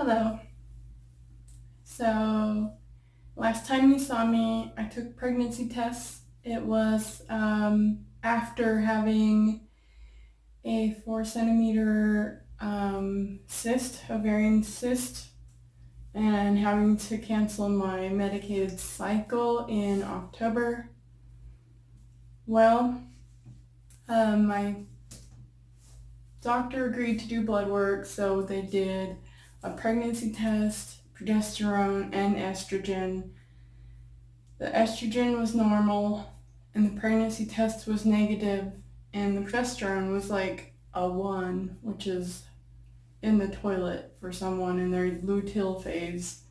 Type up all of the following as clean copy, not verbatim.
Hello. So last time you saw me, I took pregnancy tests. It was after having a 4 centimeter ovarian cyst, and having to cancel my medicated cycle in October. Well, my doctor agreed to do blood work, so they did a pregnancy test, progesterone, and estrogen. The estrogen was normal, and the pregnancy test was negative, and the progesterone was like a 1, which is in the toilet for someone in their luteal phase.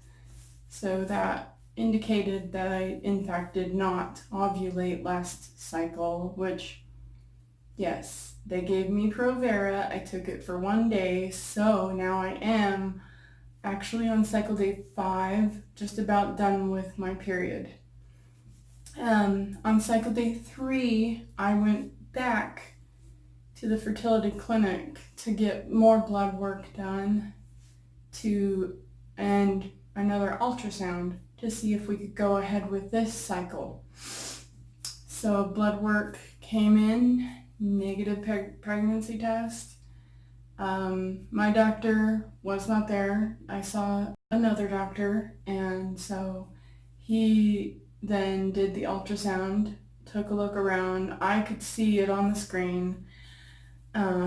So that indicated that I, in fact, did not ovulate last cycle, which, yes, they gave me Provera. I took it for 1 day, so now I am actually on cycle day 5, just about done with my period. On cycle day 3, I went back to the fertility clinic to get more blood work done and another ultrasound to see if we could go ahead with this cycle. So blood work came in, negative pregnancy test. My doctor was not there. I saw another doctor, and so he then did the ultrasound, took a look around. I could see it on the screen.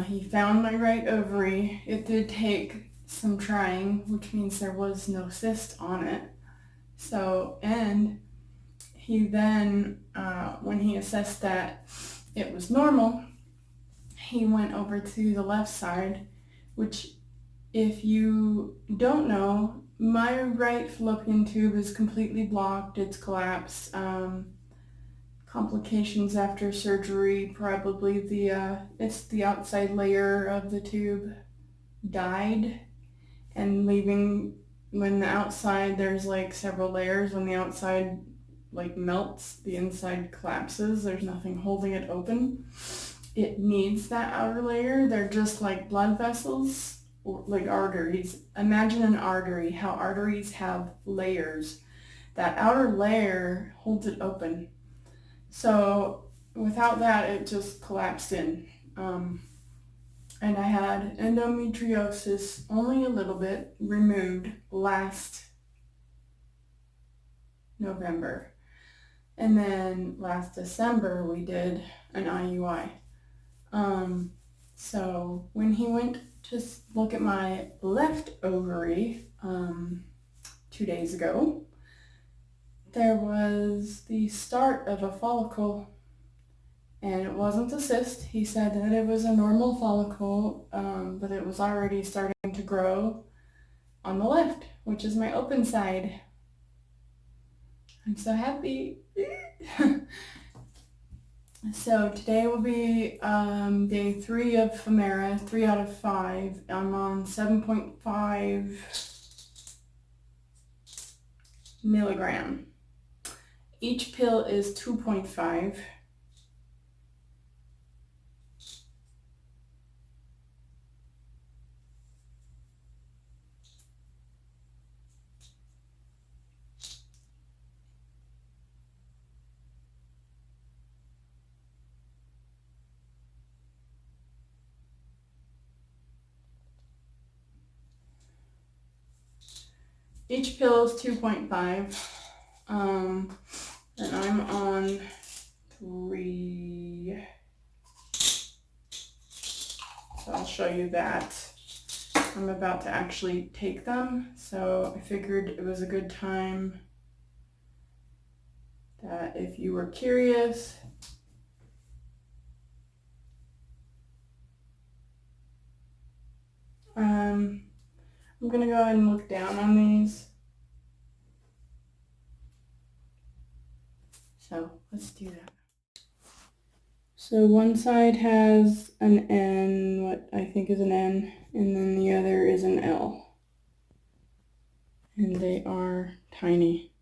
He found my right ovary. It did take some trying, which means there was no cyst on it. So, and he then, when he assessed that it was normal, he went over to the left side, which, if you don't know, my right fallopian tube is completely blocked. It's collapsed. Complications after surgery, probably it's the outside layer of the tube died, and leaving, when the outside, there's like several layers. When the outside like melts, the inside collapses. There's nothing holding it open. It needs that outer layer. They're just like blood vessels, or like arteries. Imagine an artery, how arteries have layers. That outer layer holds it open. So without that, it just collapsed in. And I had endometriosis, only a little bit, removed last November. And then last December, we did an IUI. So when he went to look at my left ovary 2 days ago, there was the start of a follicle, and it wasn't a cyst. He said that it was a normal follicle, but it was already starting to grow on the left, which is my open side. I'm so happy. So today will be day 3 of Femera, 3 out of 5. I'm on 7.5 milligram. Each pill is 2.5. Each pill is 2.5. And I'm on 3. So I'll show you that. I'm about to actually take them, so I figured it was a good time that if you were curious, I'm going to go ahead and look down on these. So let's do that. So one side has an N, what I think is an N, and then the other is an L. And they are tiny.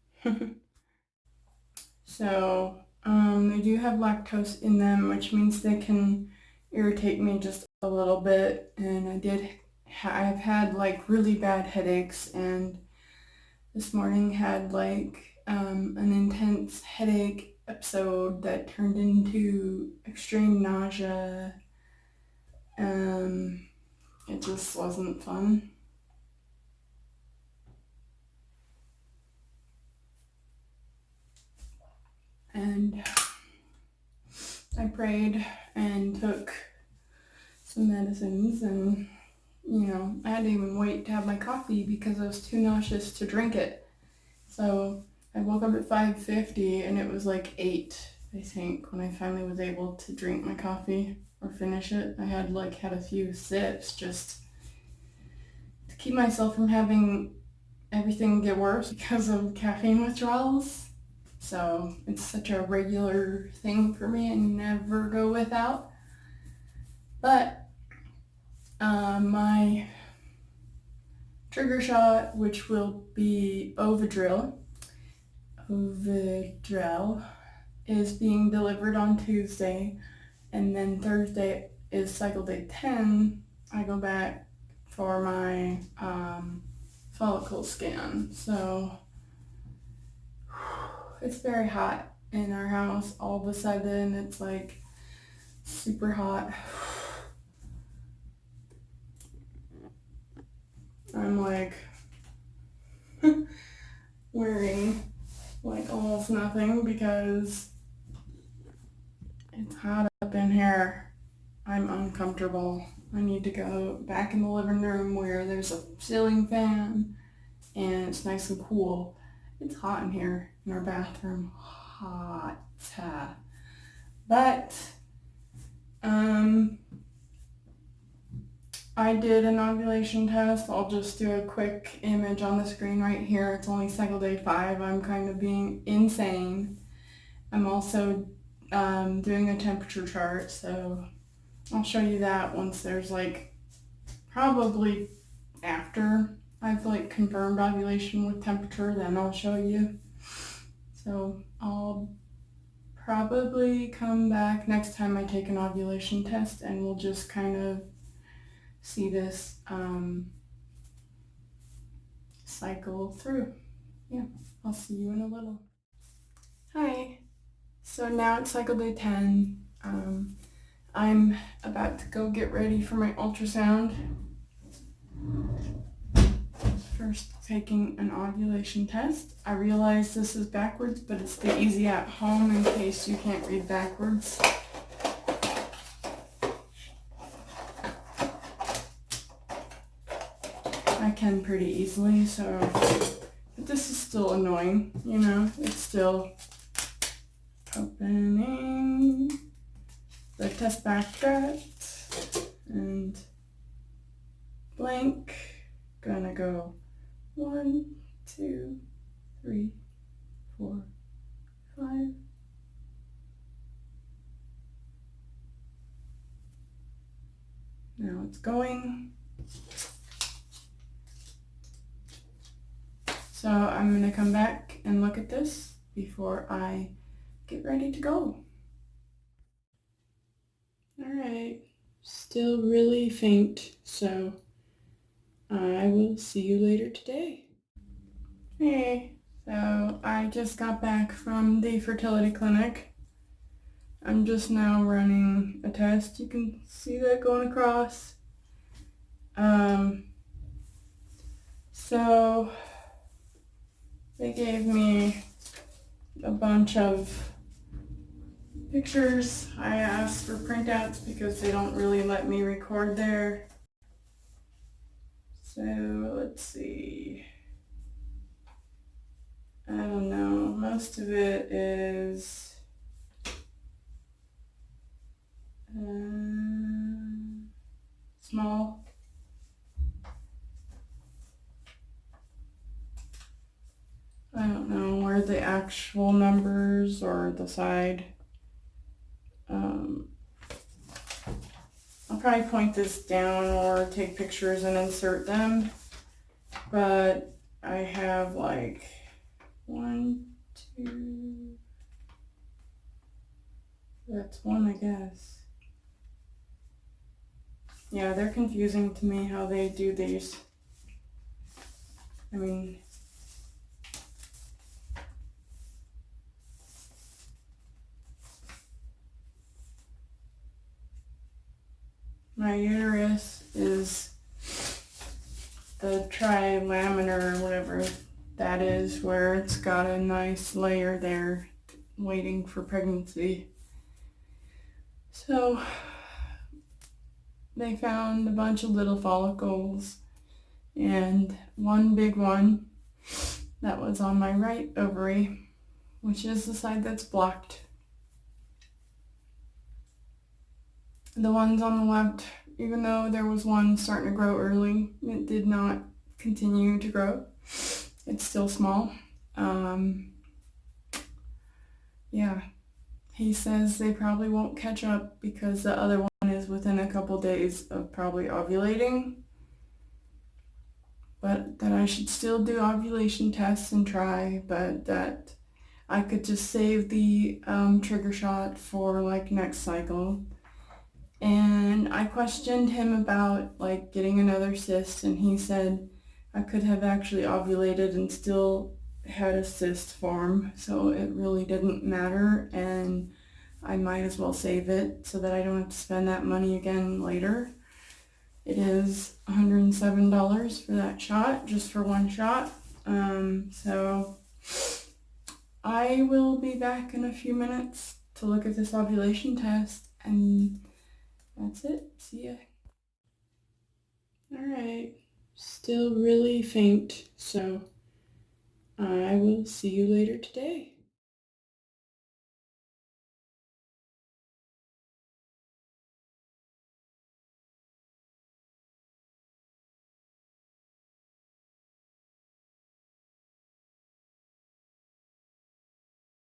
So they do have lactose in them, which means they can irritate me just a little bit. And I did I've had like really bad headaches, and this morning had like an intense headache episode that turned into extreme nausea. It just wasn't fun. And I prayed and took some medicines, and I had to even wait to have my coffee because I was too nauseous to drink it. So I woke up at 5:50 and it was like 8, I think, when I finally was able to drink my coffee or finish it. I had a few sips just to keep myself from having everything get worse because of caffeine withdrawals. So it's such a regular thing for me. I never go without. But my trigger shot, which will be Ovidrel, is being delivered on Tuesday, and then Thursday is cycle day 10. I go back for my follicle scan. So it's very hot in our house. All of a sudden it's like super hot. I'm like wearing like almost nothing because it's hot up in here. I'm uncomfortable. I need to go back in the living room where there's a ceiling fan and it's nice and cool. It's hot in here in our bathroom. Hot. But I did an ovulation test. I'll just do a quick image on the screen right here. It's only cycle day 5. I'm kind of being insane. I'm also doing a temperature chart, so I'll show you that once there's probably after I've confirmed ovulation with temperature, then I'll show you. So I'll probably come back next time I take an ovulation test and we'll just kind of see this cycle through. Yeah, I'll see you in a little. Hi. So now it's cycle day 10. I'm about to go get ready for my ultrasound. First, taking an ovulation test. I realize this is backwards, but it's the easy at home in case you can't read backwards. I can pretty easily, but this is still annoying, it's still opening the test backdraft and blank. Gonna go 1, 2, 3, 4, 5. Now it's going. So I'm going to come back and look at this before I get ready to go. Alright, still really faint, so I will see you later today. Hey, so I just got back from the fertility clinic. I'm just now running a test. You can see that going across. So they gave me a bunch of pictures. I asked for printouts because they don't really let me record there. So let's see. I don't know. Most of it is small. I don't know where the actual numbers or the side. I'll probably point this down or take pictures and insert them. But I have 1, 2, that's one, I guess. Yeah, they're confusing to me how they do these. I mean, my uterus is the trilaminar or whatever that is, where it's got a nice layer there waiting for pregnancy. So they found a bunch of little follicles and one big one that was on my right ovary, which is the side that's blocked. The ones on the left, even though there was one starting to grow early, it did not continue to grow. It's still small. Yeah, he says they probably won't catch up because the other one is within a couple days of probably ovulating. But that I should still do ovulation tests and try, but that I could just save the trigger shot for like next cycle. And I questioned him about like getting another cyst, and he said I could have actually ovulated and still had a cyst form, so it really didn't matter, and I might as well save it so that I don't have to spend that money again later. It is $107 for that shot, just for one shot. So I will be back in a few minutes to look at this ovulation test, and that's it. See ya. Alright, still really faint, so I will see you later today.